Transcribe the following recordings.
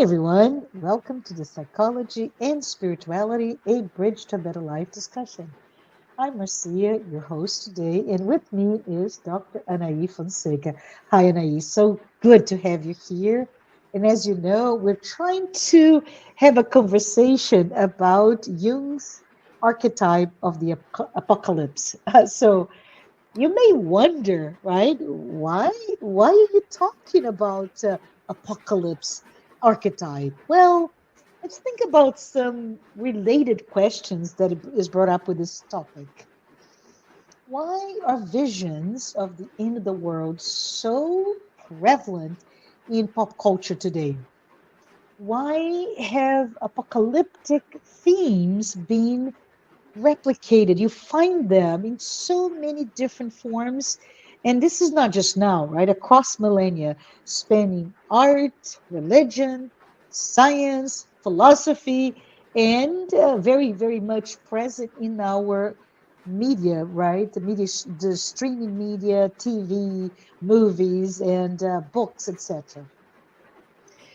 everyone, welcome to the Psychology and Spirituality, a Bridge to a Better Life discussion. I'm Marcia, your host today, and with me is Dr. Anahy Fonseca. Hi, Anahy. So good to have you here. And as you know, we're trying to have a conversation about Jung's archetype of the apocalypse. So you may wonder, right? Why are you talking about apocalypse archetype? Well, let's think about some related questions that is brought up with this topic. Why are visions of the end of the world so prevalent in pop culture today? Why have apocalyptic themes been replicated? You find them in so many different forms. And this is not just now, right? Across millennia, spanning art, religion, science, philosophy, and very, very much present in our media, right? The streaming media, TV, movies, and books, etc.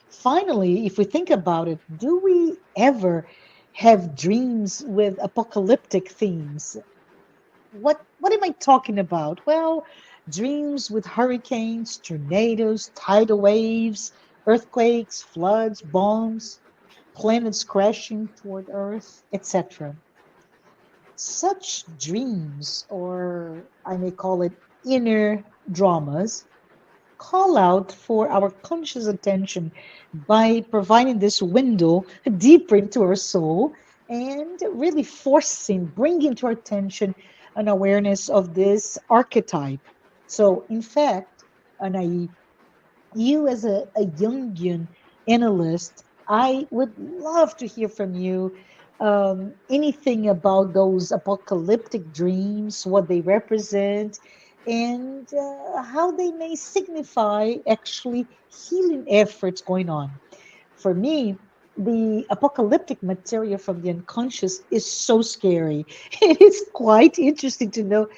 Finally, if we think about it, do we ever have dreams with apocalyptic themes? What am I talking about? Well, dreams with hurricanes, tornadoes, tidal waves, earthquakes, floods, bombs, planets crashing toward Earth, etc. Such dreams, or I may call it inner dramas, call out for our conscious attention by providing this window deeper into our soul and really bringing to our attention an awareness of this archetype. So, in fact, Anaí, you as a Jungian analyst, I would love to hear from you anything about those apocalyptic dreams, what they represent, and how they may signify actually healing efforts going on. For me, the apocalyptic material from the unconscious is so scary. It's quite interesting to know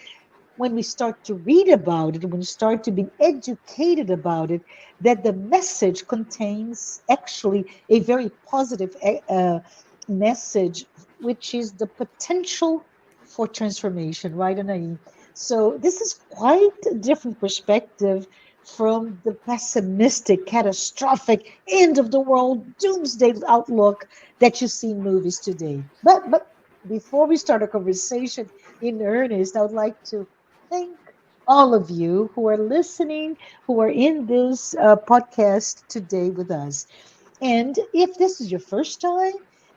when we start to read about it, when we start to be educated about it, that the message contains actually a very positive message, which is the potential for transformation, right, Anaí? So this is quite a different perspective from the pessimistic, catastrophic, end of the world, doomsday outlook that you see in movies today. But before we start a conversation in earnest, I would like to thank all of you who are listening, who are in this podcast today with us. And if this is your first time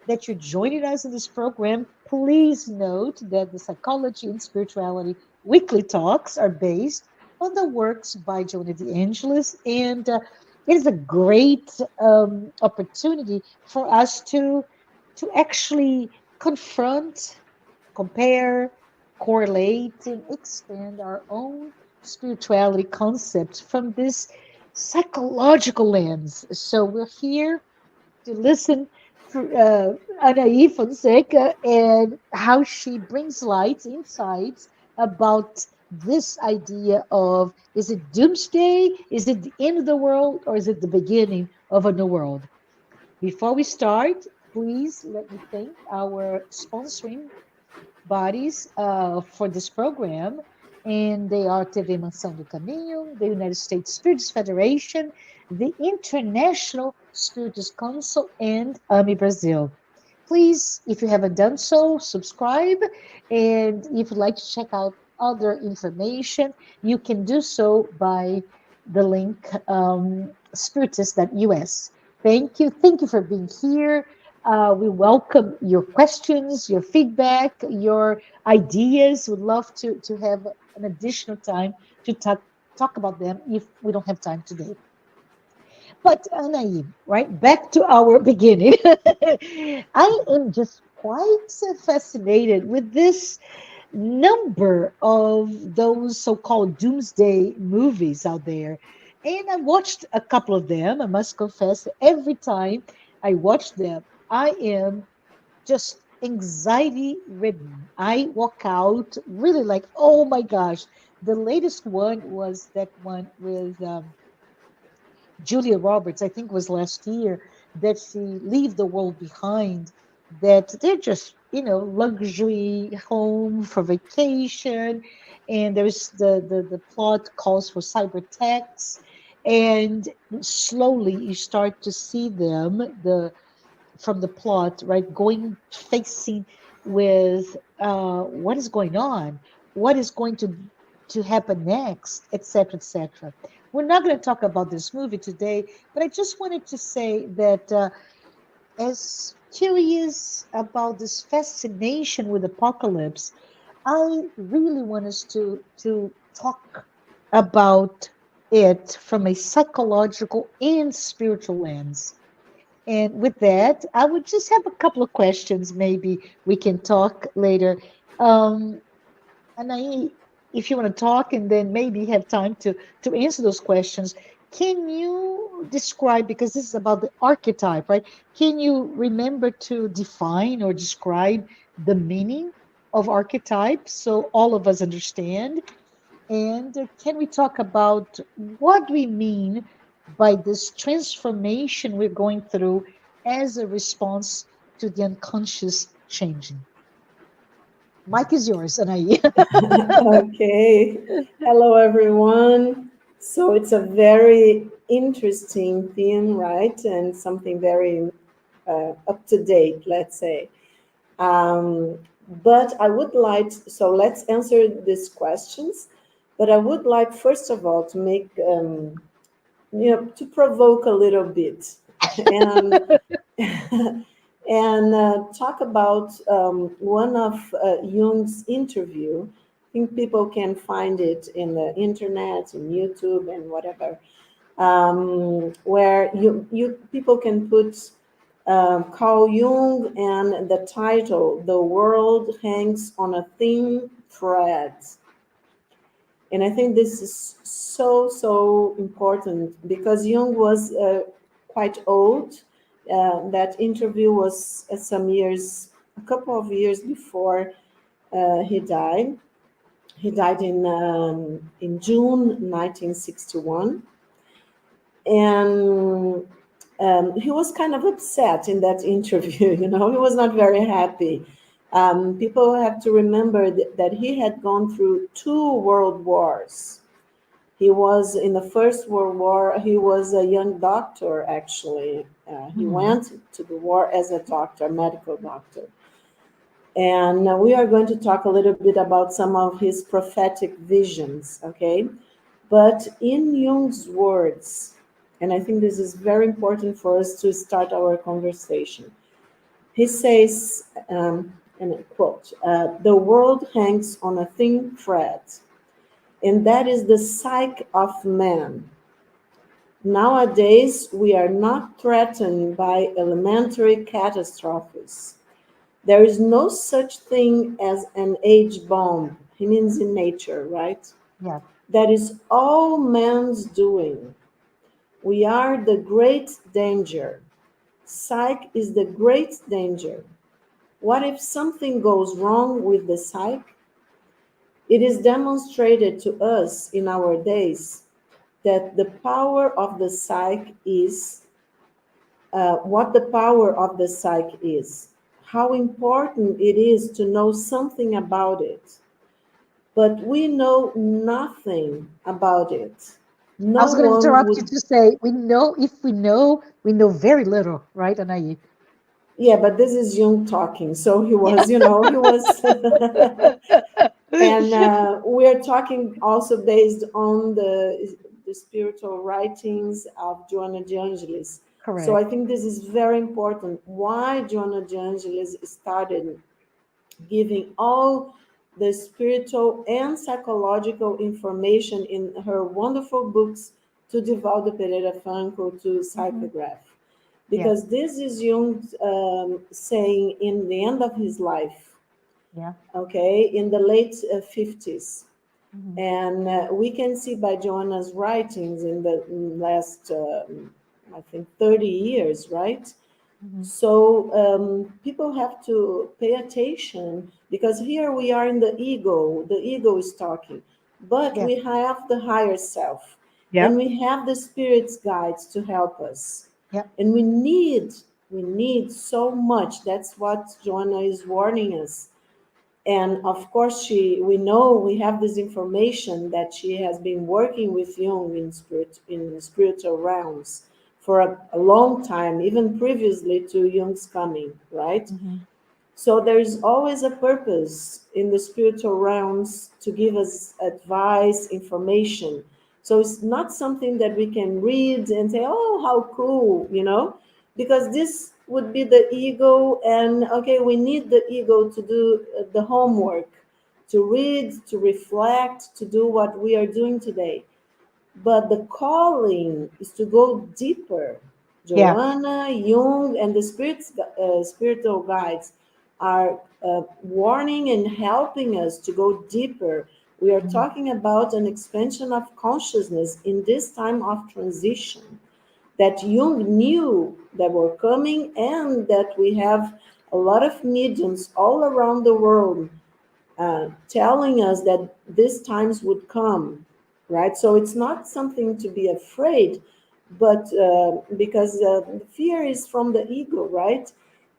that you're joining us in this program, please note that the Psychology and Spirituality weekly talks are based on the works by Joanna de Angelis. And it is a great opportunity for us to actually confront, compare, correlate, and expand our own spirituality concepts from this psychological lens. So we're here to listen for Anahy Fonseca and how she brings light, insights about this idea of, is it doomsday? Is it the end of the world? Or is it the beginning of a new world? Before we start, please let me thank our sponsoring bodies for this program, and they are TV Mansão do Caminho, the United States Spirits Federation, the International Spirits Council, and AMI Brazil. Please, if you haven't done so, subscribe, and if you'd like to check out other information, you can do so by the link spiritist.us. Thank you for being here. We welcome your questions, your feedback, your ideas. We'd love to have an additional time to talk about them if we don't have time today. But Anaí, right, back to our beginning. I am just quite fascinated with this number of those so-called doomsday movies out there. And I watched a couple of them. I must confess, every time I watch them, I am just anxiety ridden. I walk out really like, oh my gosh. The latest one was that one with Julia Roberts, I think was last year. that she leave the world behind, that they're just, luxury home for vacation. And there's the plot calls for cyber tax. And slowly you start to see them, from the plot, right, going facing with what is going on, what is going to happen next, etc., etc. We're not going to talk about this movie today, but I just wanted to say that as curious about this fascination with apocalypse, I really want us to talk about it from a psychological and spiritual lens. And with that, I would just have a couple of questions. Maybe we can talk later. Um, and if you want to talk, and then maybe have time to answer those questions, can you describe, because this is about the archetype, right? Can you remember to define or describe the meaning of archetype so all of us understand? And can we talk about what we mean by this transformation we're going through as a response to the unconscious changing? Mike is yours, Anaí. Okay. Hello, everyone. So it's a very interesting theme, right? And something very up to date, let's say. Um, but I would like, so let's answer these questions. But I would like, first of all, to make, to provoke a little bit. And and talk about one of Jung's interview. I think people can find it in the internet, in YouTube, and whatever, where you people can put Carl Jung and the title "The World Hangs on a Thin Thread." And I think this is so important because Jung was quite old. That interview was a couple of years before he died. He died in June 1961, and he was kind of upset in that interview. He was not very happy. People have to remember that he had gone through two world wars. He was in the First World War. He was a young doctor, actually. He Mhm. went to the war as a doctor, medical doctor. And we are going to talk a little bit about some of his prophetic visions, okay? But in Jung's words, and I think this is very important for us to start our conversation, he says, and I quote, the world hangs on a thin thread, and that is the psyche of man. Nowadays, we are not threatened by elementary catastrophes. There is no such thing as an age bomb. He means in nature, right? Yeah. That is all man's doing. We are the great danger. Psyche is the great danger. What if something goes wrong with the psyche? It is demonstrated to us in our days that the power of the psyche is what the power of the psyche is, how important it is to know something about it. But we know nothing about it. I No was going to one interrupt you would. to say, we know, if we know very little, right, Anaí? Yeah, but this is Jung talking. So he Yeah. was, he was. And we're talking also based on the spiritual writings of Joanna de Angelis. So I Correct. think this is very important. Why Joanna de Angelis started giving all the spiritual and psychological information in her wonderful books to Divaldo Pereira Franco to Hmm. Psychograph. Yeah. Because this is Jung saying in the end of his life, Yeah. okay, in the late 50s. Hmm. And we can see by Joanna's writings in the last, I think, 30 years, right? Hmm. So people have to pay attention because here we are in the ego is talking, but Yeah. we have the higher self Yeah. and we have the spirit's guides to help us. Yeah. And we need so much. That's what Joanna is warning us. And of course, we know, we have this information that she has been working with Jung in spiritual realms for a long time, even previously to Jung's coming, right? Hmm. So there is always a purpose in the spiritual realms to give us advice, information. So it's not something that we can read and say, oh, how cool, because this would be the ego. And okay, we need the ego to do the homework, to read, to reflect, to do what we are doing today. But the calling is to go deeper. Yeah. Joanna, Jung, and the spiritual guides are warning and helping us to go deeper. We are Mhm. talking about an expansion of consciousness in this time of transition that Jung knew that were coming, and that we have a lot of mediums all around the world telling us that these times would come, right? So it's not something to be afraid, but because fear is from the ego, right?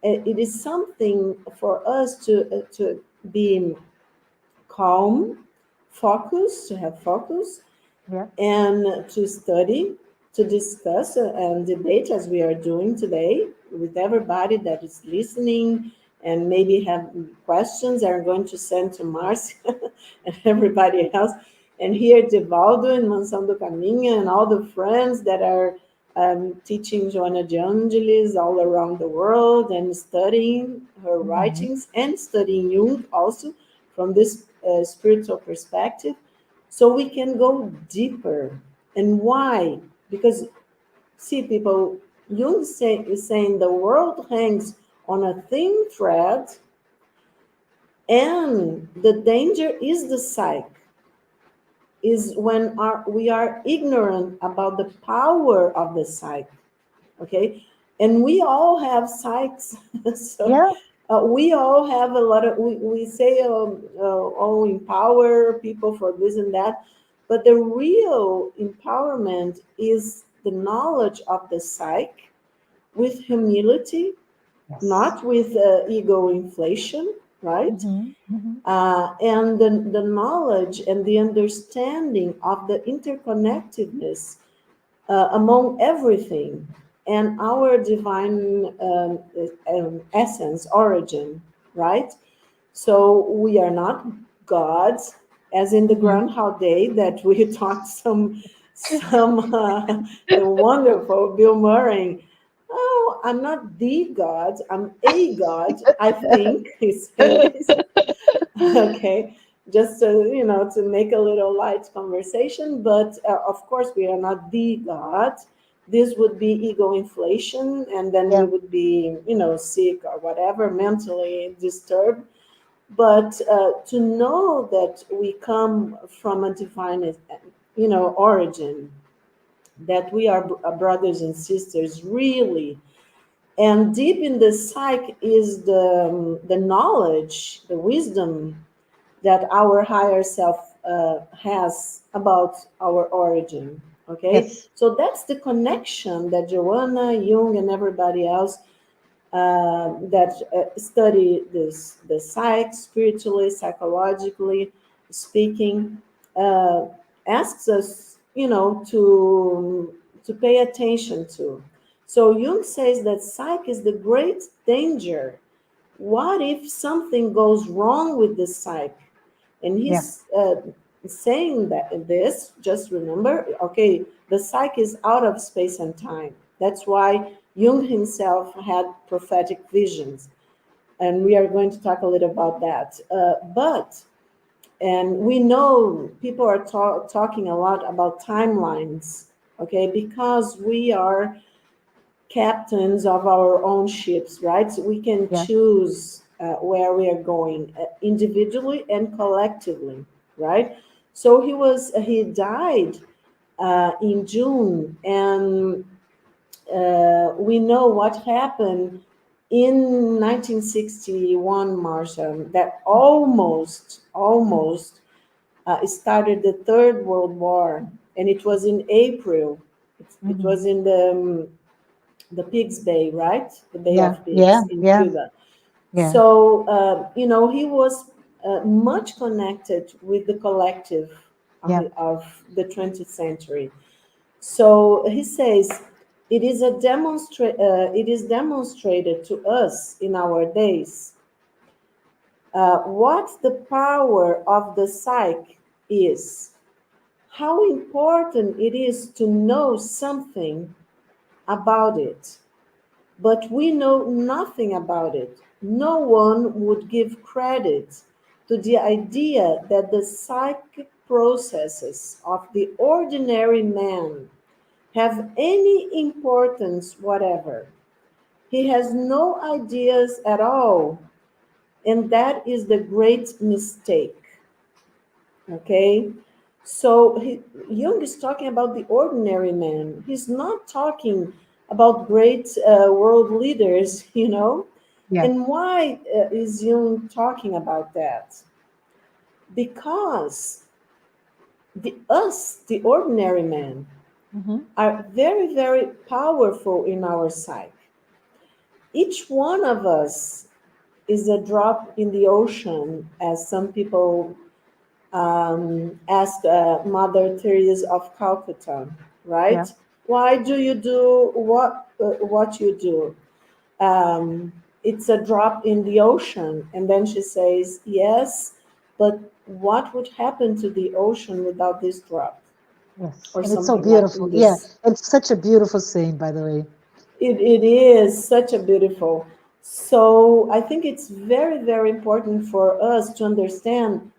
It is something for us to be calm, focus, to have focus, Yeah. and to study, to discuss and debate as we are doing today with everybody that is listening and maybe have questions are going to send to Marcia and everybody else. And here, Divaldo and Mansão do Caminho and all the friends that are teaching Joanna de Angelis all around the world and studying her Hmm. writings and studying Jung also from this spiritual perspective, so we can go deeper. And why? Because, see, people, is saying the world hangs on a thin thread, and the danger is the psyche, is when we are ignorant about the power of the psyche. Okay, and we all have psyches. So Yeah. we all have a lot of, we say, oh, empower people for this and that, but the real empowerment is the knowledge of the psyche with humility, Yes. not with ego inflation, right? Hmm. Hmm. And the knowledge and the understanding of the interconnectedness among everything and our divine essence, origin, right? So we are not gods, as in the Hmm. Groundhog Day that we taught some wonderful Bill Murray. Oh, I'm not the God, I'm a God. I think he says. Okay, just to make a little light conversation. But of course we are not the God. This would be ego inflation, and then we Yeah. would be sick or whatever, mentally disturbed. But to know that we come from a divine origin, that we are brothers and sisters really, and deep in the psyche is the knowledge, the wisdom that our higher self has about our origin. Okay, Yes. so that's the connection that Joanna, Jung, and everybody else that study the psyche, spiritually, psychologically speaking, uh, asks us, to pay attention to. So Jung says that psyche is the great danger. What if something goes wrong with the psyche? And Yeah. he's saying that this, just remember, okay, the psyche is out of space and time. That's why Jung himself had prophetic visions. And we are going to talk a little about that. And we know people are talking a lot about timelines, okay, because we are captains of our own ships, right? So we can Yeah. choose where we are going individually and collectively, right? So he died in June, and we know what happened in 1961, Marcia, that almost started the Third World War, and it was in April. It Hmm. was in the the Pigs Bay, right? The Bay Yeah, of yeah, Pigs in yeah, Cuba. yeah, So, he was much connected with the collective yeah. of the 20th century. So he says, it is demonstrated to us in our days what the power of the psyche is, how important it is to know something about it, but we know nothing about it. No one would give credit to the idea that the psychic processes of the ordinary man have any importance whatever. He has no ideas at all, and that is the great mistake. Okay? So Jung is talking about the ordinary man. He's not talking about great world leaders, you know? Yeah. And why is Jung talking about that? Because the ordinary man, Hmm. are very, very powerful in our psyche. Each one of us is a drop in the ocean, as some people asked Mother Teresa of Calcutta, Yeah. right? Why do you do what you do? It's a drop in the ocean. And then she says, yes, but what would happen to the ocean without this drop? Yes. Or And it's so something like beautiful. Yeah. this. It's such a beautiful saying, by the way. It is such a beautiful. So I think it's very, very important for us to understand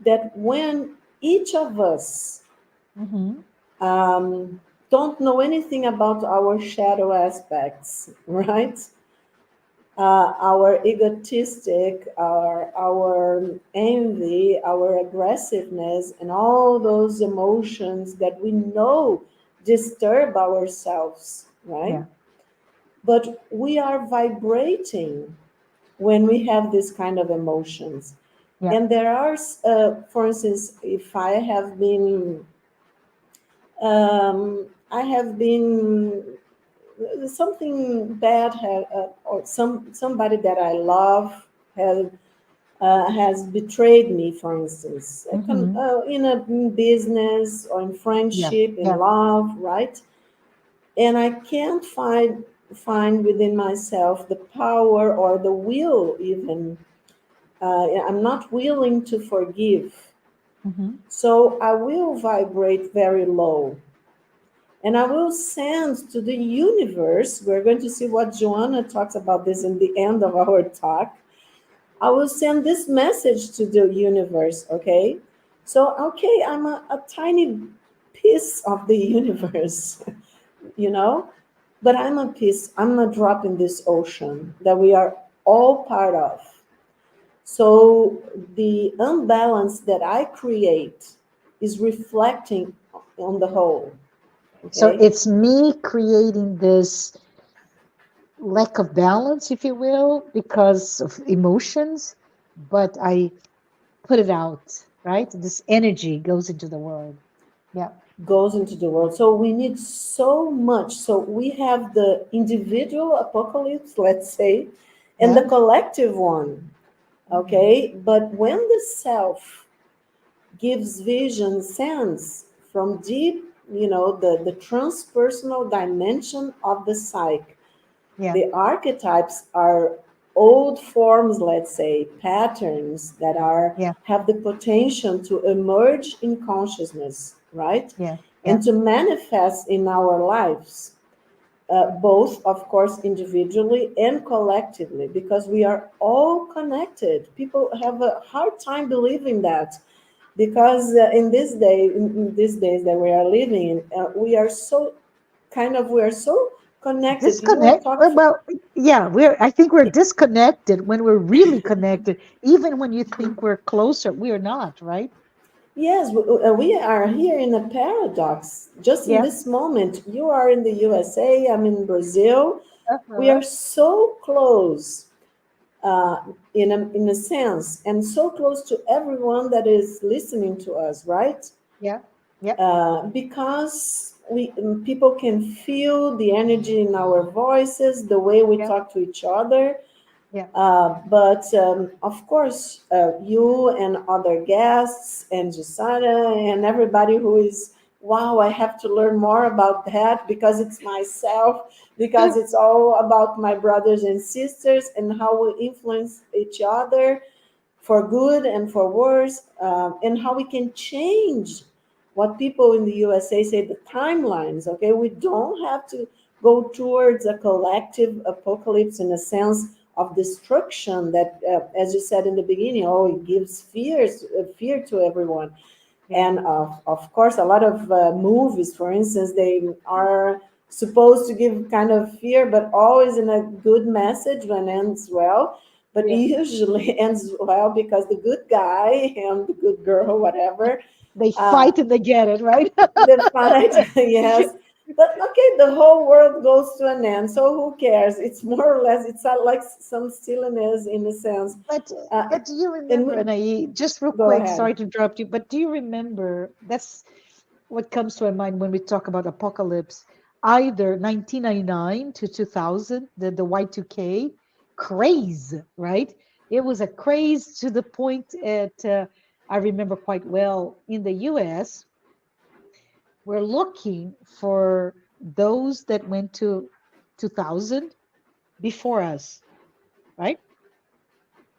that when each of us Hmm. don't know anything about our shadow aspects, right? Our egotistic, our envy, our aggressiveness, and all those emotions that we know disturb ourselves, right? Yeah. But we are vibrating when we have this kind of emotions. Yeah. And there are, for instance, if I have been something bad, or somebody that I love has betrayed me, for instance, Hmm. in a business or in Yeah. friendship, in Yeah. love, right? And I can't find within myself the power or the will even. I'm not willing to forgive. Hmm. So I will vibrate very low. And I will send to the universe. We're going to see what Joanna talks about this in the end of our talk. I will send this message to the universe, okay? So, okay, I'm a tiny piece of the universe, you know? But I'm a piece, I'm a drop in this ocean that we are all part of. So the unbalance that I create is reflecting on the whole. So Okay. it's me creating this lack of balance, if you will, because of emotions, but I put it out, right? This energy goes into the world. Yeah. Goes into the world. So we need so much. So we have the individual apocalypse, let's say, and the Yeah. collective one. Hmm. Okay. But when the self gives vision sense from deep, the transpersonal dimension of the psyche, Yeah. the archetypes are old forms, let's say, patterns that are Yeah. have the potential to emerge in consciousness, right? Yeah. Yeah. And to manifest in our lives, both, of course, individually and collectively, because we are all connected. People have a hard time believing that, because in these days that we are living in, we are so connected. You were Disconnect. talking. Yeah, I think we're disconnected when we're really connected. Even when you think we're closer, we are not, right? Yes, we are here in a paradox. Just in Yeah. this moment, you are in the USA, I'm in Brazil. We Uh-huh. are so close, in a sense, and so close to everyone that is listening to us, right? Yeah. Yep. because people can feel the energy in our voices, the way we Yep. talk to each other. Yep. But of course, you and other guests and Jusana and everybody who is, wow, I have to learn more about that because it's myself, because it's all about my brothers and sisters and how we influence each other for good and for worse, and how we can change what people in the USA say the timelines. Okay, we don't have to go towards a collective apocalypse in a sense of destruction that, as you said in the beginning, oh, it gives fear to everyone. Yeah. And of course, a lot of movies, for instance, they are supposed to give kind of fear, but always in a good message when ends well. But it Yeah. usually ends well because the good guy and the good girl, whatever, They uh, fight and they get it, right? the fight, yes. But okay, the whole world goes to an end, so who cares? It's more or less, it's like some silliness in a sense. But Uh, but do you and remember, Anaí, just real go quick, ahead. sorry to interrupt you, but do you remember that's what comes to my mind when we talk about apocalypse? Either 1999 to 2000, the Y2K craze, right? It was a craze to the point at I remember quite well in the US, we're looking for those that went to 2000 before us, right?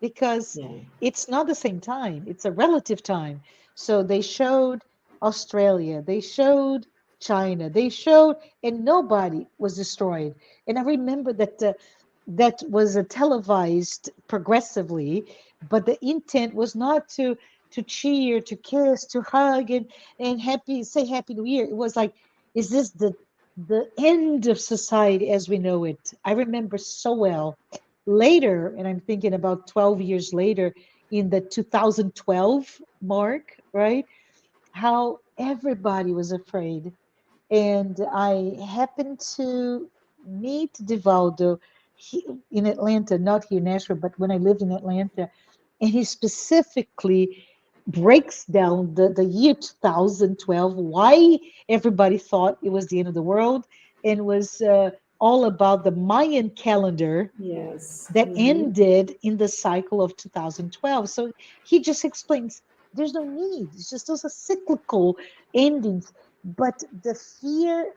Because Yeah. it's not the same time, it's a relative time. So they showed Australia, they showed China, they showed, and nobody was destroyed. And I remember that that was televised progressively, but the intent was not to cheer, to kiss, to hug, and happy say Happy New Year. It was like, is this the end of society as we know it? I remember so well later, and I'm thinking about 12 years later in the 2012 mark, right? How everybody was afraid. And I happened to meet Divaldo in Atlanta, not here in Nashville, but when I lived in Atlanta. And he specifically breaks down the year 2012, why everybody thought it was the end of the world, and was all about the Mayan calendar Yes. that Hmm. ended in the cycle of 2012. So he just explains there's no need. It's just those are cyclical endings. But the fear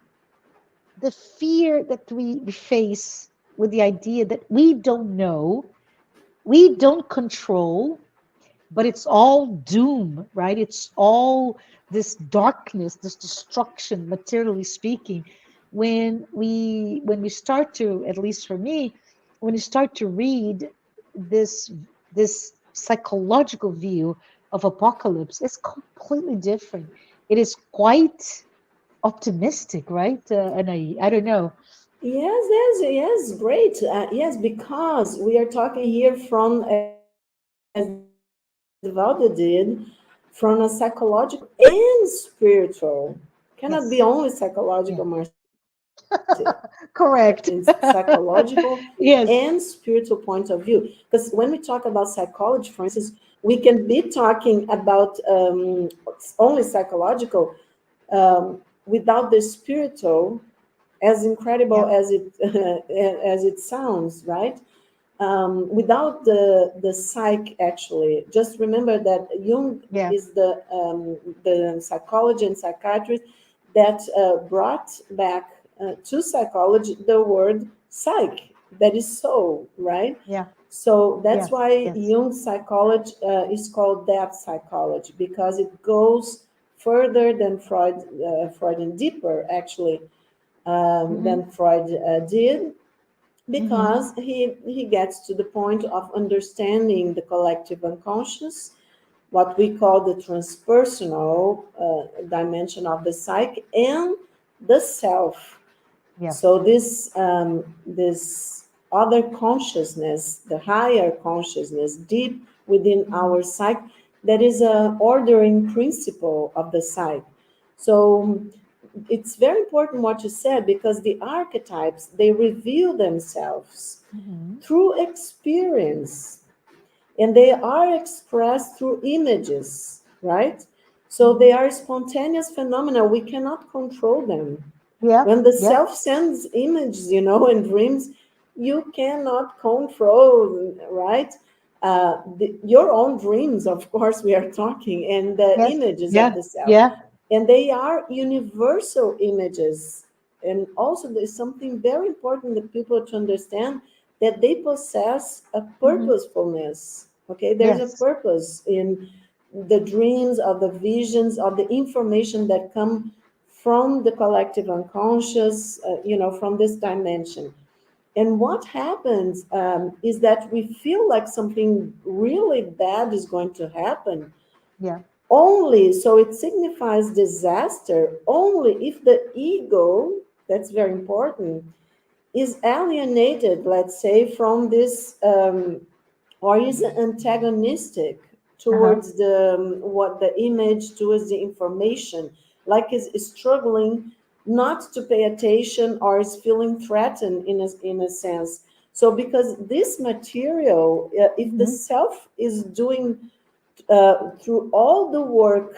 that we face with the idea that we don't know, we don't control, but it's all doom, right? It's all this darkness, this destruction, materially speaking. When we start to, at least for me, when you start to read this this psychological view of apocalypse, it's completely different. It is quite optimistic, right? And I don't know. Yes, yes, yes, great. Yes, because we are talking here from, as Vivaldi did, from a psychological and spiritual. Cannot be only Yes. psychological, Yeah. Marcia. It's Correct. psychological and spiritual Yes. point of view. Because when we talk about psychology, for instance, we can be talking about only psychological without the spiritual, as incredible Yeah. as it as it sounds, right? Without the psyche, actually. Just remember that Jung Yeah. is the psychologist and psychiatrist that brought back to psychology the word psyche, that is soul, right? Yeah. So that's Yes. why Yes. Jung's psychology is called depth psychology, because it goes further than Freud and deeper, actually, Mm-hmm. than Freud did, Mm-hmm. because he gets to the point of understanding the collective unconscious, what we call the transpersonal dimension of the psyche, and the self. Yeah. So this other consciousness, the higher consciousness deep within Mm-hmm. our psyche, that is a ordering principle of the psyche. So it's very important what you said, because the archetypes, they reveal themselves Mm-hmm. through experience, and they are expressed through images, right? So they Hmm. are spontaneous phenomena. We cannot control them. Yeah, When the yeah. self sends images, and dreams, you cannot control, right? Your own dreams, of course, we are talking, and the Yes. images of Yeah, the self. yeah. And they are universal images. And also, there's something very important that people to understand, that they possess a Hmm. purposefulness. Okay, there's a Yes. purpose in the dreams, of the visions, of the information that come from the collective unconscious, from this dimension. And what happens is that we feel like something really bad is going to happen, Yeah. only, so it signifies disaster only if the ego, that's very important, is alienated, let's say, from this, or is antagonistic Uh-huh. towards the, what the image, towards the information, like is struggling not to pay attention, or is feeling threatened in a sense. So because this material, if the Hmm. self is doing, through all the work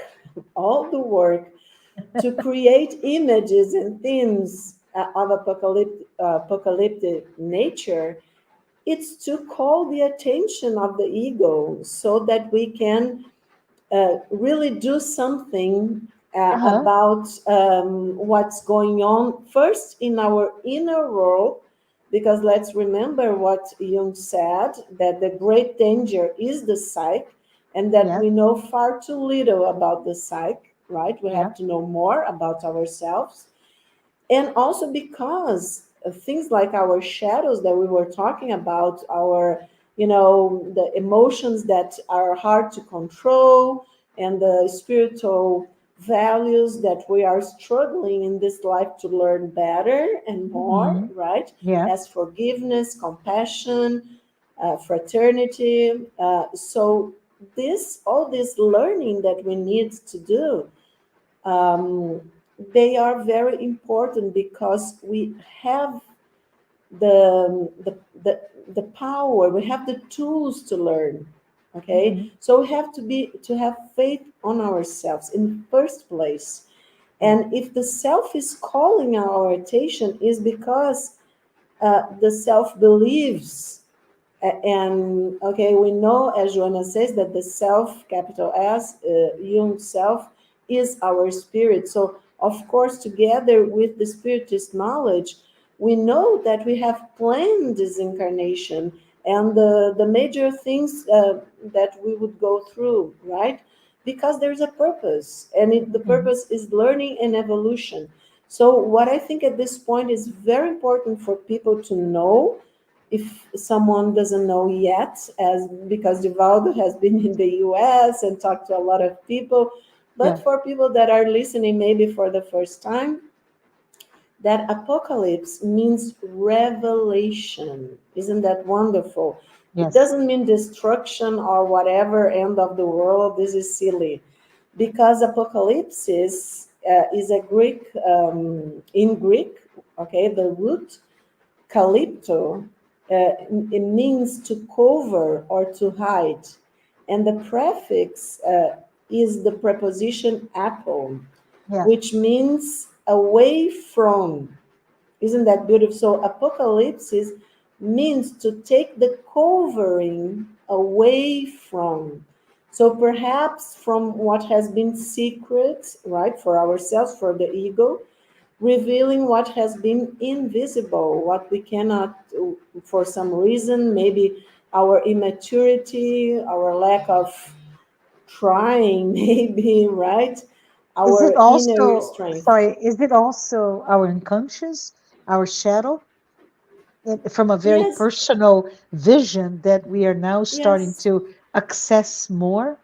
to create images and themes, of apocalyptic nature, it's to call the attention of the ego, so that we can really do something Uh-huh. about what's going on first in our inner world. Because let's remember what Jung said, that the great danger is the psyche, and that Yeah, we know far too little about the psyche, right? We yeah. have to know more about ourselves. And also because of things like our shadows that we were talking about, our, the emotions that are hard to control, and the spiritual values that we are struggling in this life to learn better and more, Hmm. right? Yeah. As forgiveness, compassion, fraternity. So this, all this learning that we need to do, um, they are very important, because we have the power, we have the tools to learn. Okay, Hmm. so we have to have faith on ourselves in the first place. Yeah. And if the self is calling our attention, is because the self believes. And okay, we know, as Joanna says, that the self, capital S, Jung self, is our spirit. So, of course, together with the spiritist knowledge, we know that we have planned this incarnation, and the major things that we would go through, right? Because there's a purpose, and the Hmm. purpose is learning and evolution. So, what I think at this point is very important for people to know, if someone doesn't know yet, as because Divaldo has been in the US and talked to a lot of people, but Yeah. for people that are listening maybe for the first time, that apocalypse means revelation. Isn't that wonderful? It Yes. doesn't mean destruction or whatever, end of the world. This is silly, because apocalypse is a Greek, in Greek, okay, the root calypto, it means to cover or to hide. And the prefix is the preposition apo, Yeah. which means away from. Isn't that beautiful? So apocalypse means to take the covering away from. So perhaps from what has been secret, right, for ourselves, for the ego, revealing what has been invisible, what we cannot, for some reason, maybe our immaturity, our lack of trying, maybe, right? Is it Our inner also, strength. sorry, is it also our unconscious, our shadow, from a very Yes, personal vision that we are now starting yes, to access more?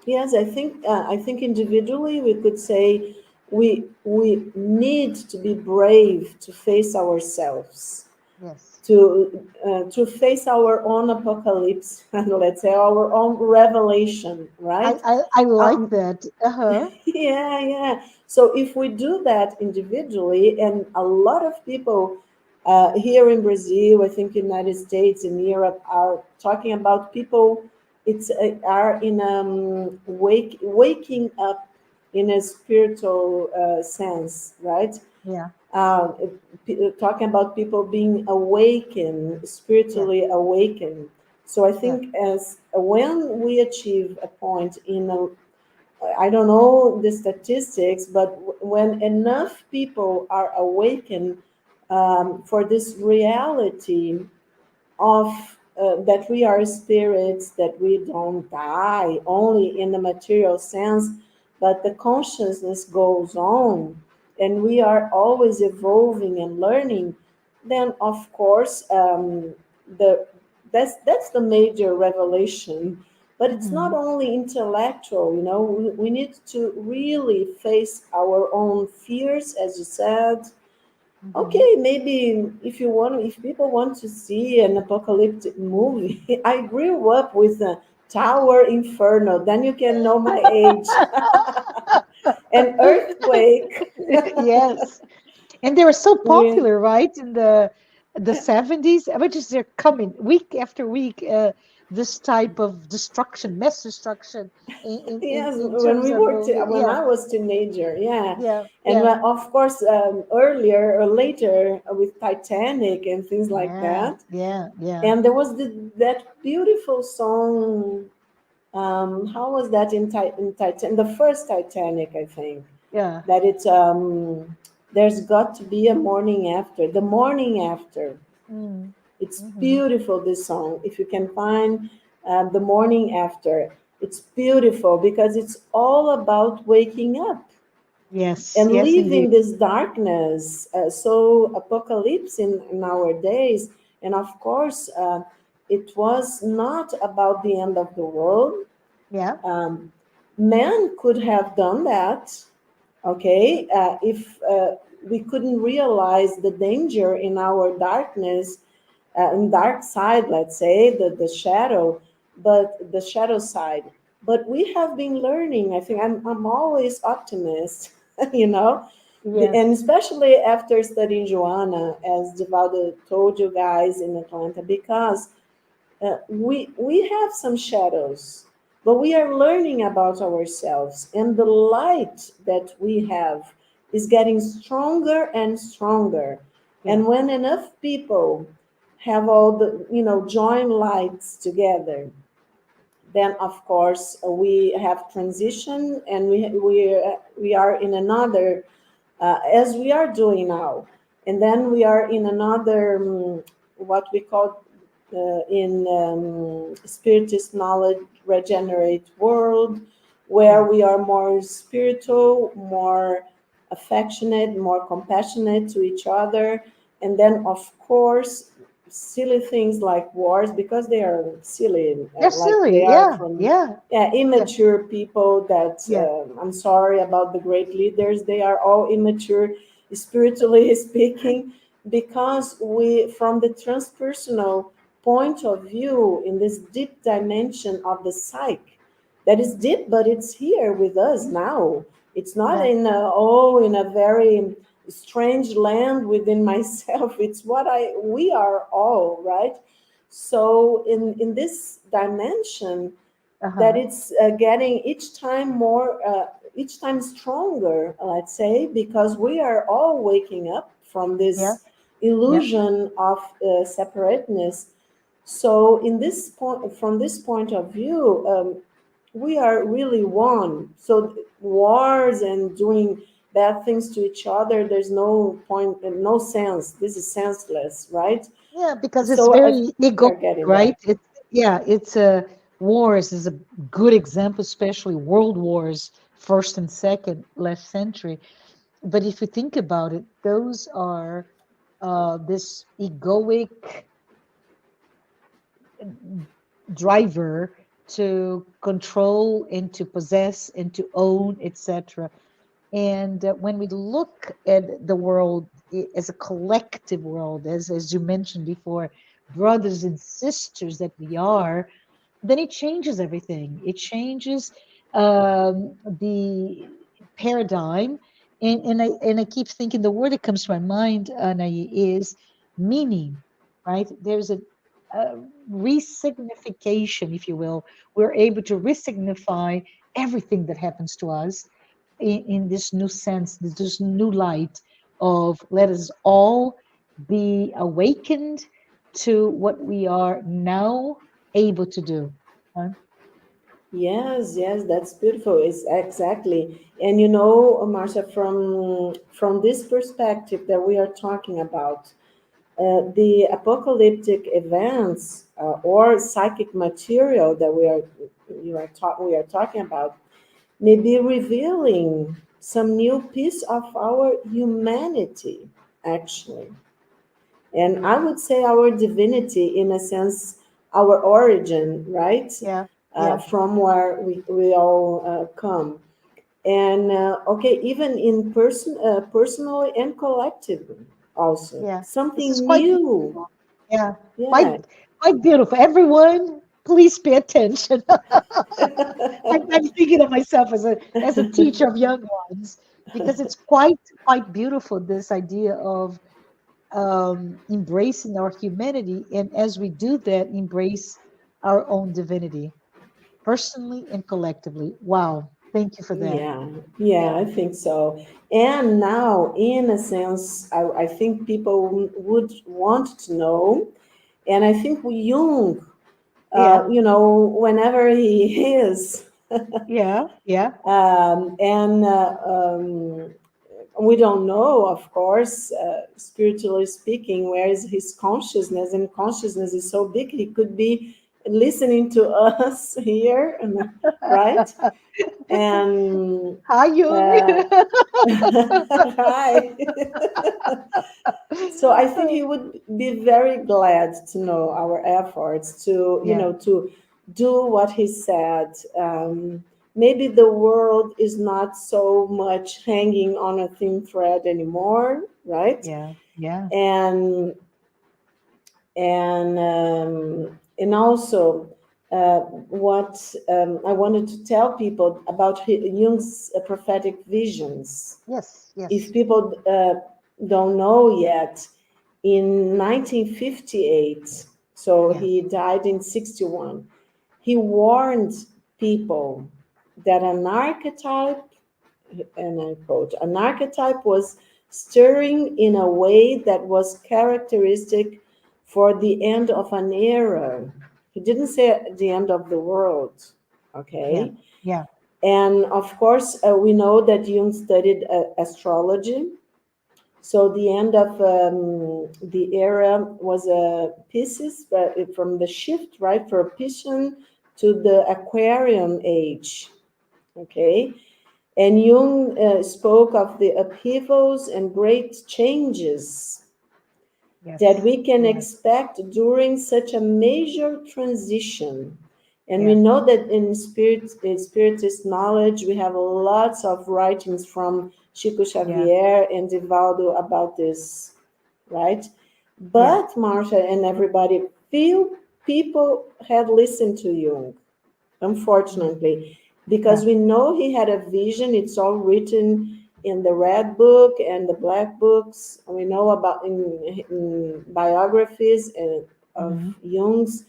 yes. I think individually we could say we need to be brave to face ourselves, Yes. to face our own apocalypse, and let's say our own revelation, I, right? I, I like Um, that. Uh-huh. yeah, yeah. So if we do that individually, and a lot of people here in Brazil, I think United States and Europe are talking about people it's are in waking up in a spiritual sense, right? Yeah. uh, Talking about people being awakened, Yeah. spiritually awakened. So I Yeah. think as when we achieve a point in a, I don't know the statistics, but when enough people are awakened for this reality of that we are spirits, that we don't die only in the material sense, but the consciousness goes on and we are always evolving and learning, then of course the that's the major revelation. But it's not Hmm. only intellectual, you know, we need to really face our own fears, as you said. Hmm. Okay, maybe if you want, if people want to see an apocalyptic movie, I grew up with a Tower Inferno. Then you can know my age. An earthquake. Yes. And they were so We, popular, right? In the 70s. I mean, just they're coming week after week, this type of destruction, mass destruction yes, in when terms we of were, when yeah, I was teenager, yeah, yeah, and yeah, of course earlier or later with Titanic and things like yeah, that. yeah, yeah, And there was that beautiful song. How was that in Titan? The first Titanic, I think yeah. that it's there's got to be a morning after. The morning after. Mm, It's hmm. beautiful. This song, if you can find the morning after, it's beautiful because it's all about waking up Yes, and yes, indeed. leaving this darkness. So apocalypse in our days, and of course, it was not about the end of the world. Yeah, um, Man could have done that, okay, if we couldn't realize the danger in our darkness, in dark side, let's say the shadow, but the shadow side. But we have been learning. I think I'm always optimist, you know, and yes, especially after studying Joanna, as Divaldo told you guys in Atlanta, because we have some shadows, but we are learning about ourselves, and the light that we have is getting stronger and stronger. yeah, And when enough people have all the, you know, join lights together, then of course we have transition, and we are in another, as we are doing now. And then we are in another, what we call in spiritist knowledge, regenerate world, where yeah, we are more spiritual, more affectionate, more compassionate to each other. And then, of course, silly things like wars, because they are silly, they're like silly. they are Yeah, from, yeah, yeah, yeah, immature people that, yeah, I'm sorry about the great leaders, they are all immature, spiritually speaking, because we, from the transpersonal point of view, in this deep dimension of the psyche, that is deep, but it's here with us now. It's not yeah, in a, oh, in a very strange land within myself. It's what I, we are all, right? So in this dimension, that uh-huh, it's getting each time more, each time stronger, let's say, because we are all waking up from yeah, this yeah, illusion of separateness. So in this point, from this point of view, we are really one. So wars and doing bad things to each other, there's no point, no sense. This is senseless, right? yeah, because it's So I think very we are egoic, getting right? there. It's yeah, it's a wars is a good example, especially world wars, first and second last century. But if you think about it, those are this egoic driver to control and to possess and to own, etc. And when we look at the world as a collective world, as you mentioned before, brothers and sisters that we are, then it changes everything. It changes the paradigm. And I keep thinking the word that comes to my mind, Anahy, is meaning, right? There's uh, resignification, if you will. We're able to resignify everything that happens to us in this new sense, this new light of let us all be awakened to what we are now able to do. Huh? Yes, yes, that's beautiful. It's exactly. And you know, Marcia, from this perspective that we are talking about, the apocalyptic events or psychic material that we are talking about may be revealing some new piece of our humanity, actually. And I would say our divinity, in a sense, our origin, right? Yeah, yeah, From where we all come. And okay, even in personally and collectively, also yeah. This is something quite new. beautiful. Yeah, quite Yeah. quite beautiful. Everyone, please pay attention. I'm thinking of myself as a teacher of young ones because it's quite beautiful. This idea of embracing our humanity, and as we do that, embrace our own divinity, personally and collectively. Wow, thank you for that. Yeah, yeah, Yeah, I think so. And now, in a sense, I think people would want to know, and I think Jung, yeah, whenever he is, yeah, yeah, and we don't know, of course, spiritually speaking, where is his consciousness, and consciousness is so big, he could be listening to us here, right? And hi Jung. uh, right. So I think he would be very glad to know our efforts to, Yeah, to do what he said. Maybe the world is not so much hanging on a thin thread anymore, right? yeah, yeah, And also what I wanted to tell people about Jung's prophetic visions. yes, If yes, people don't know yet, in 1958, so yeah, he died in 61, he warned people that an archetype, and I quote, an archetype was stirring in a way that was characteristic for the end of an era. He didn't say the end of the world, yeah, okay? yeah, And of course, we know that Jung studied astrology. So the end of the era was a Pisces, but from the shift, right, from Piscean to the Aquarian age, okay? And Jung spoke of the upheavals and great changes that yes, we can yes, expect during such a major transition. And we yeah, know that in spiritist knowledge, we have lots of writings from Chico yeah, Xavier and Divaldo about this, right? yeah, But Marcia and everybody, few people had listened to Jung, mm, unfortunately, yeah, because we know he had a vision. It's all written in the red book and the black books. We know about in biographies of hmm, Jung's.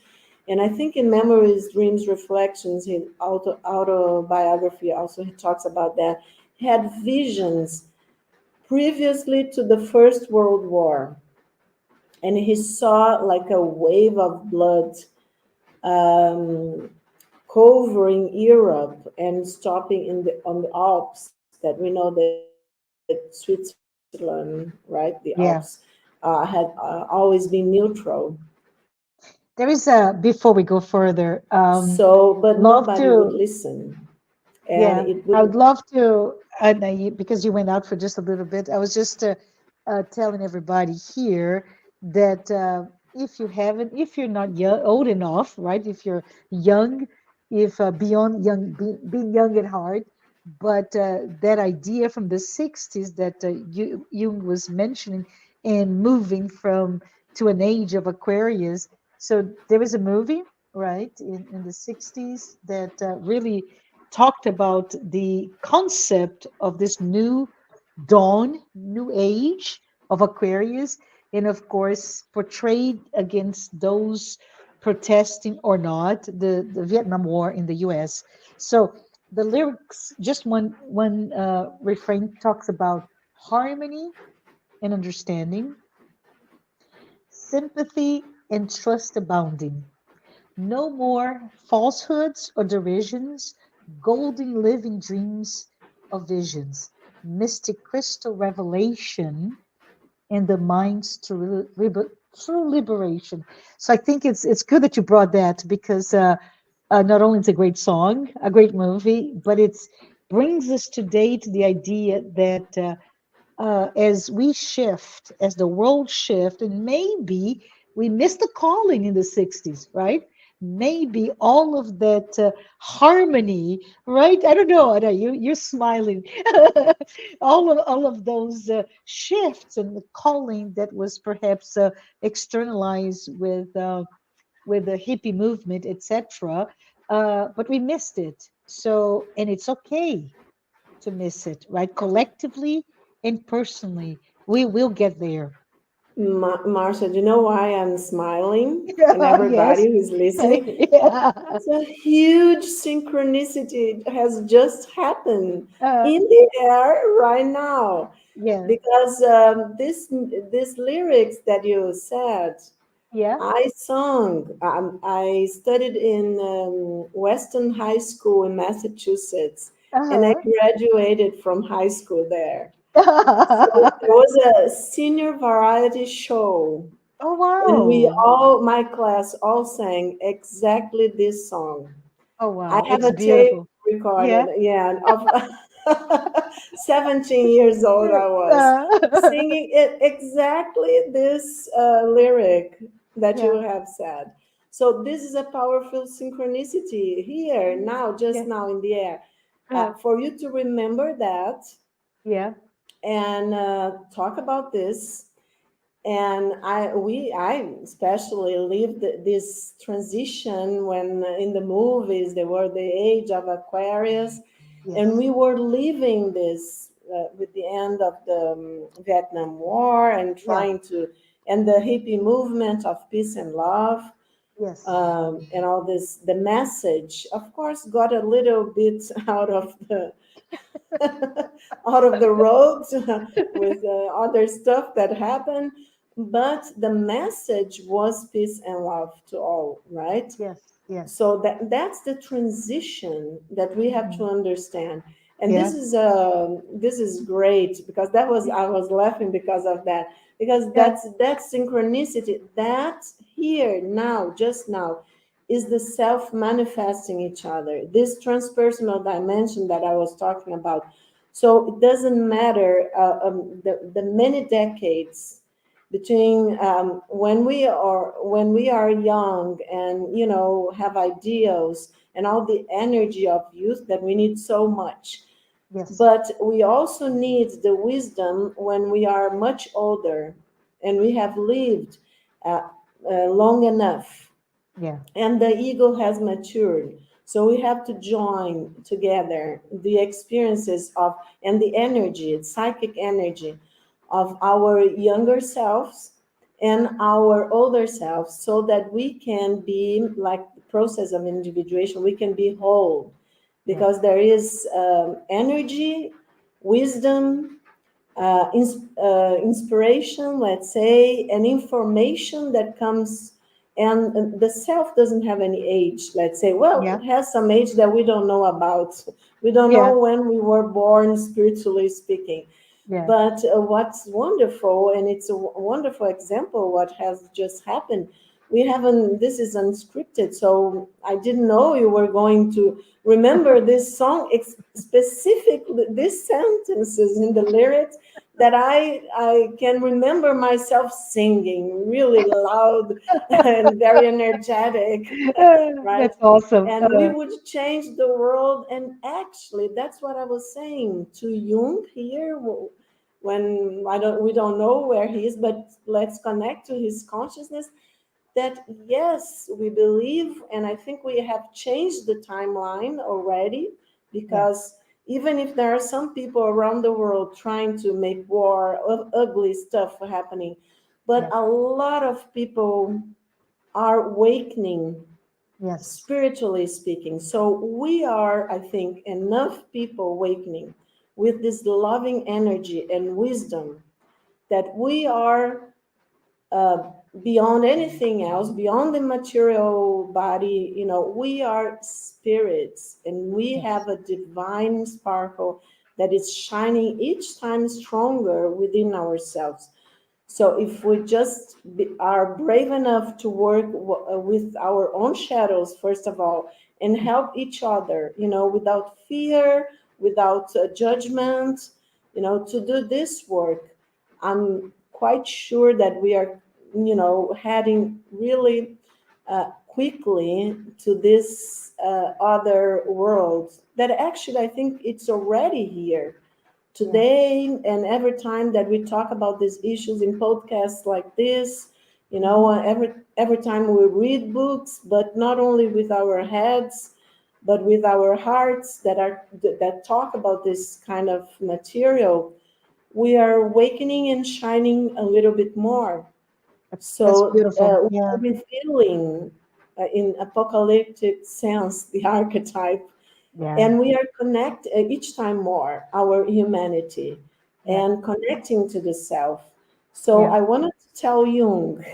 And I think in Memories, Dreams, Reflections, his autobiography also, he talks about that. He had visions previously to the First World War, and he saw like a wave of blood um, covering Europe and stopping on the Alps. That we know that Switzerland, right, the Alps, yeah. had always been neutral. There is a before we go further, So, but love nobody would to listen, and yeah, it I would would. love to, and because you went out for just a little bit, I was just telling everybody here that if you haven't, if you're not young, old enough, right? If you're young, if beyond young, being young at heart, but that idea from the 60s that Jung was mentioning and moving from to an age of Aquarius. So there was a movie, right, in the 60s that really talked about the concept of this new dawn, new age of Aquarius. and of course portrayed against those protesting or not the Vietnam War in the US. So the lyrics, just one refrain talks about harmony and understanding, sympathy and trust abounding. No more falsehoods or derisions, golden living dreams of visions, mystic crystal revelation, and the minds to true liberation. So I think it's good that you brought that because not only it's a great song, a great movie, but it's brings us today to the idea that as we shift, as the world shift, and maybe we missed the calling in the 60s, right? Maybe all of that harmony, right? I don't know, Anna, you're smiling. All of those shifts and the calling that was perhaps externalized with the hippie movement, etc. But we missed it. So, and it's okay to miss it, right? Collectively and personally, we will get there. Marcia, do you know why I'm smiling? And Yeah, yes. everybody who's listening, Yeah. it's a huge synchronicity has just happened Uh, in the air right now. yeah. Because this lyrics that you said, Yeah. I sung. I studied in Western High School in Massachusetts, and I Uh-huh. graduated from high school there. So there was a senior variety show, Oh, and we wow. all, my class, all sang exactly this song. Oh, I wow. have It's a tape beautiful. recorded, Yeah. yeah, of 17 years old I was Uh, singing it exactly this lyric that you yeah. have said. So this is a powerful synchronicity here, now, just Yeah. now in the air. Uh, For you to remember that yeah. and talk about this, and I especially lived this transition when in the movies they were the age of Aquarius, and Yes. we were living this with the end of the Vietnam War and Yeah. trying to and the hippie movement of peace and love, Yes. and all this. The message, of course, got a little bit out of the out of the road with other stuff that happened. But the message was peace and love to all, right? Yes. Yes. So that's the transition that we have to Mhm. understand. And Yeah. this is great because that was Yeah. I was laughing because of that, because Yeah. that synchronicity that here now, just now, is the self manifesting each other, this transpersonal dimension that I was talking about. So it doesn't matter the many decades between when we are young and have ideals and all the energy of youth that we need so much, Yes. but we also need the wisdom when we are much older and we have lived uh, long enough Yeah. and the ego has matured. So we have to join together the experiences of and the energy, psychic energy of our younger selves and our older selves, so that we can be like the process of individuation, we can be whole, Yeah. because there is energy, wisdom, inspiration, let's say, and information that comes. And the self doesn't have any age, let's say. Well, Yeah. it has some age that we don't know about. We don't Yeah. know when we were born, spiritually speaking. Yeah. But what's wonderful, and it's a wonderful example, what has just happened. We haven't, this is unscripted, so I didn't know you were going to remember this song, specifically these sentences in the lyrics that I can remember myself singing really loud and very energetic, right? That's awesome. And we would change the world. And actually, that's what I was saying to Jung here. When we don't know where he is, but let's connect to his consciousness. That yes, we believe, and I think we have changed the timeline already, Yeah. because even if there are some people around the world trying to make war, ugly stuff happening, but Yeah. a lot of people are awakening, Yes. spiritually speaking. So we are, I think, enough people awakening with this loving energy and wisdom that we are uh, beyond anything else, beyond the material body. We are spirits, and we Yes. have a divine sparkle that is shining each time stronger within ourselves. So if we just are brave enough to work with our own shadows, first of all, and help each other, without fear, without judgment, to do this work, I'm quite sure that we are, heading really quickly to this other world that actually I think it's already here Yeah. today. And every time that we talk about these issues in podcasts like this, Hmm. every time we read books, but not only with our heads, but with our hearts that talk about this kind of material, we are awakening and shining a little bit more. That's So beautiful. we're Yeah. revealing, in apocalyptic sense, the archetype, Yeah. and we are connect each time more our humanity Yeah. and connecting to the self. So Yeah. I wanted to tell Jung,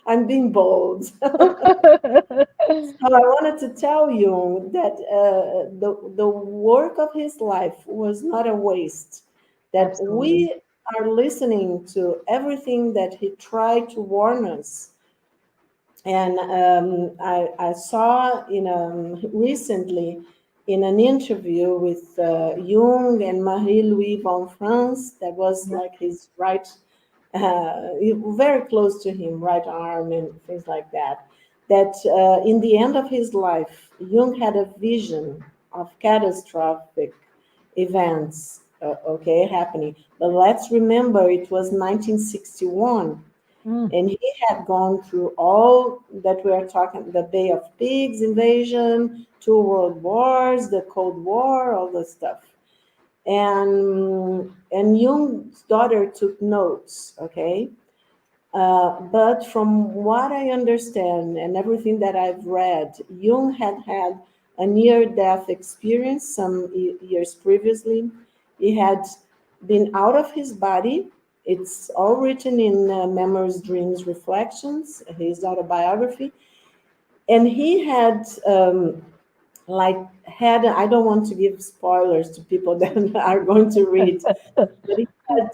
I'm being bold. So I wanted to tell Jung that the work of his life was not a waste, that Absolutely. we are listening to everything that he tried to warn us. And I saw recently in an interview with Jung and Marie-Louise von France, that was Yeah. like his right, very close to him, right arm and things like that, that in the end of his life, Jung had a vision of catastrophic events, okay, happening. But let's remember, it was 1961, Mm. and he had gone through all that we are talking, the Bay of Pigs invasion, two world wars, the Cold War, all this stuff. And Jung's daughter took notes, okay? But from what I understand and everything that I've read, Jung had a near death experience some years previously. He had been out of his body. It's all written in Memories, Dreams, Reflections, his autobiography. And he had, like, I don't want to give spoilers to people that are going to read, but he had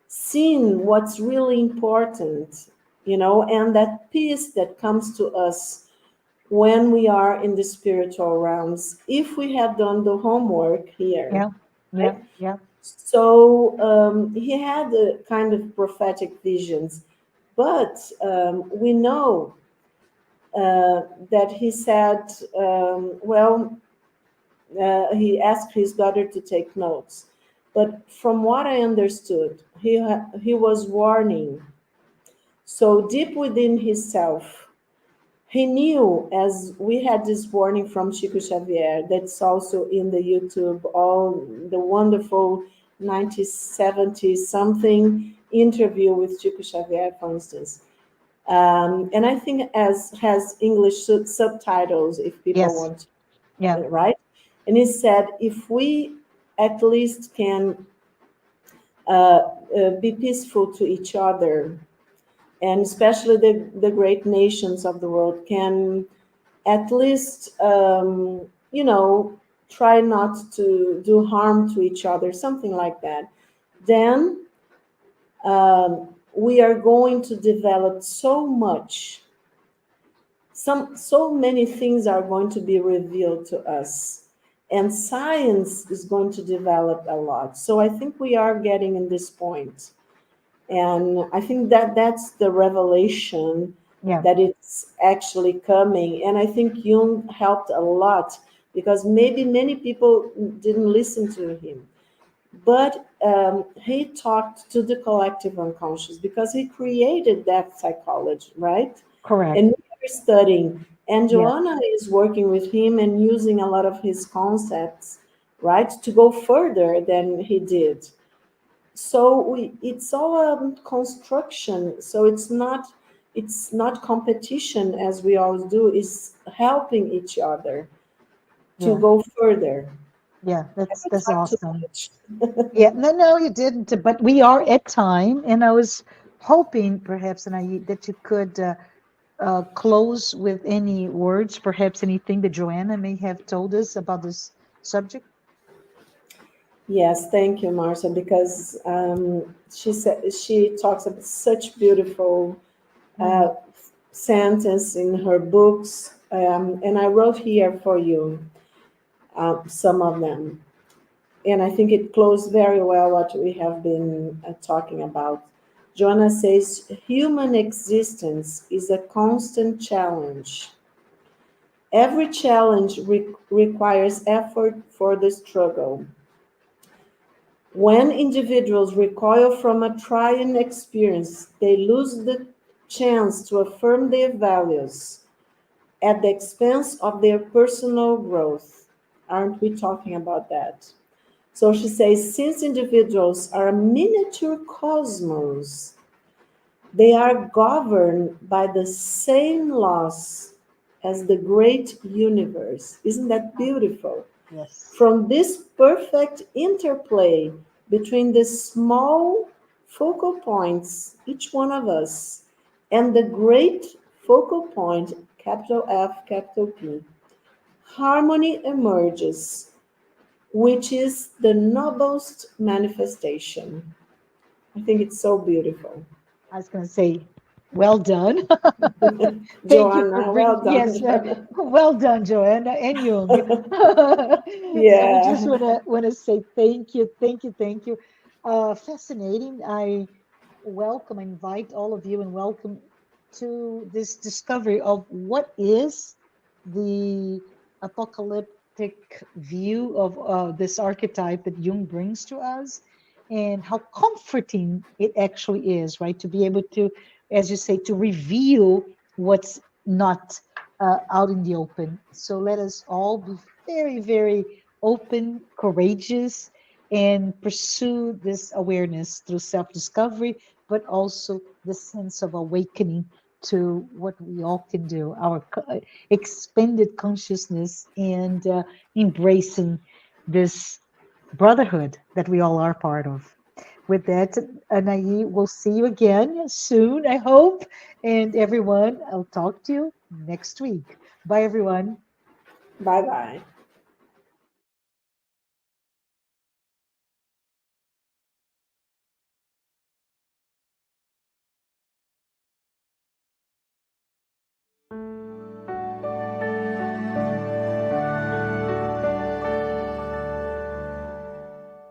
seen what's really important, and that peace that comes to us when we are in the spiritual realms, if we have done the homework here, Yeah. Yeah. right? Yeah. So he had a kind of prophetic visions, but we know that he said, well, he asked his daughter to take notes. But from what I understood, he was warning. So deep within himself, he knew, as we had this warning from Chico Xavier, that's also in the YouTube, all the wonderful 1970 something interview with Chico Xavier, for instance. And I think as has English subtitles if people Yes. want, Yeah. right? And he said, if we at least can be peaceful to each other, and especially the great nations of the world can at least, try not to do harm to each other, something like that, then we are going to develop so much. So many things are going to be revealed to us, and science is going to develop a lot. So I think we are getting in this point, and I think that that's the revelation, Yeah. that it's actually coming. And I think Jung helped a lot, because maybe many people didn't listen to him, but he talked to the collective unconscious, because he created that psychology, right? Correct. And we are studying, and Yes. Joanna is working with him and using a lot of his concepts, right, to go further than he did. So it's all a construction. So it's not competition as we always do. It's helping each other to Yeah, go further. yeah, I that's talk too awesome. much. Yeah, no, no, you didn't. But we are at time, and I was hoping perhaps, and I that you could close with any words, perhaps anything that Joanna may have told us about this subject. Yes, thank you, Marcia, because she talks about such beautiful Mm, sentence in her books, and I wrote here for you some of them, and I think it closed very well what we have been talking about. Joanna says, human existence is a constant challenge. Every challenge requires effort for the struggle. When individuals recoil from a trying experience, they lose the chance to affirm their values at the expense of their personal growth. Aren't we talking about that? So she says, since individuals are a miniature cosmos, they are governed by the same laws as the great universe. Isn't that beautiful? yes. From this perfect interplay between the small focal points, each one of us, and the great focal point, capital F, capital P, harmony emerges, which is the noblest manifestation. I think it's so beautiful. I was going to say, well done. Thank you for Joanna, bringing, well yes, done. well done, Joanna and Jung. So we just Yeah. want to say thank you, thank you, thank you. Fascinating. I welcome, invite all of you and welcome to this discovery of what is the apocalyptic view of this archetype that Jung brings to us, and how comforting it actually is, right? To be able to, as you say, to reveal what's not out in the open. So let us all be very, very open, courageous, and pursue this awareness through self discovery, but also the sense of awakening to what we all can do, our expanded consciousness, and embracing this brotherhood that we all are part of. With that, Anahy, we'll see you again soon, I hope. And everyone, I'll talk to you next week. Bye, everyone. Bye bye.